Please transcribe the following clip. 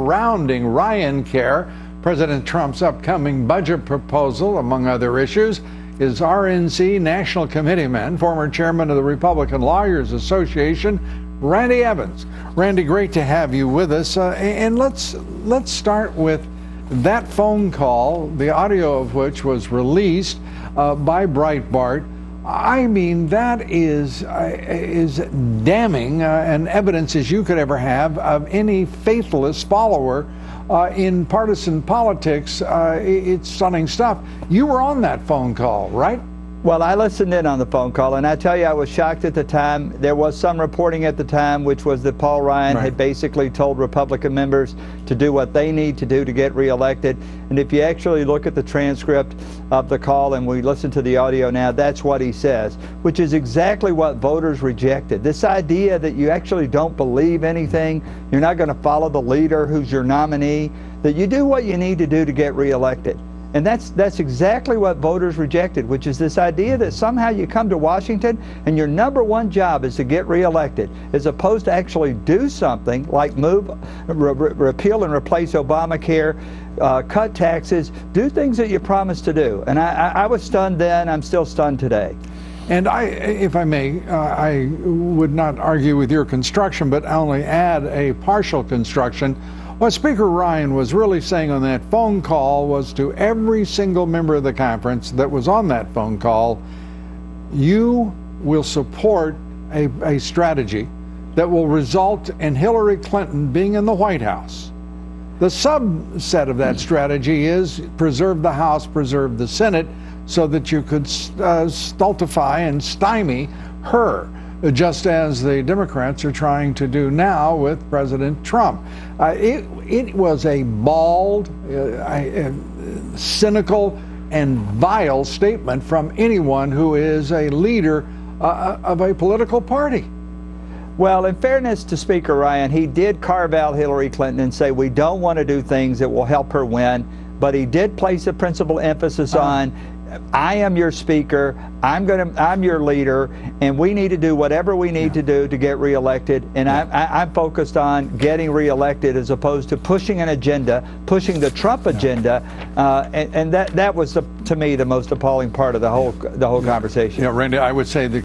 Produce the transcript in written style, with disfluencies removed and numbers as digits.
surrounding Ryan Care, President Trump's upcoming budget proposal, among other issues, is RNC National Committeeman, former chairman of the Republican Lawyers Association, Randy Evans. Randy, great to have you with us. And let's start with that phone call, the audio of which was released by Breitbart. I mean, that is damning and evidence as you could ever have of any faithless follower in partisan politics. It's stunning stuff. You were on that phone call, right? Well, I listened in on the phone call, and I tell you, I was shocked at the time. There was some reporting at the time, which was that Paul Ryan had basically told Republican members to do what they need to do to get reelected. And if you actually look at the transcript of the call and we listen to the audio now, that's what he says, which is exactly what voters rejected. This idea that you actually don't believe anything, you're not going to follow the leader who's your nominee, that you do what you need to do to get reelected. And that's exactly what voters rejected, which is this idea that somehow you come to Washington and your number one job is to get reelected, as opposed to actually do something like repeal and replace Obamacare, cut taxes, do things that you promised to do. And I was stunned then. I'm still stunned today. And if I may, I would not argue with your construction, but only add a partial construction. What Speaker Ryan was really saying on that phone call was to every single member of the conference that was on that phone call, you will support a strategy that will result in Hillary Clinton being in the White House. The subset of that strategy is preserve the House, preserve the Senate, so that you could stultify and stymie her, just as the Democrats are trying to do now with President Trump. It was a bald, cynical, and vile statement from anyone who is a leader of a political party. Well, in fairness to Speaker Ryan, he did carve out Hillary Clinton and say we don't want to do things that will help her win, but he did place a principal emphasis on I am your speaker, I'm your leader, and we need to do whatever we need to do to get reelected. And I'm focused on getting reelected as opposed to pushing an agenda, pushing the Trump agenda, and that was to me the most appalling part of the whole conversation. Yeah, Randy, I would say the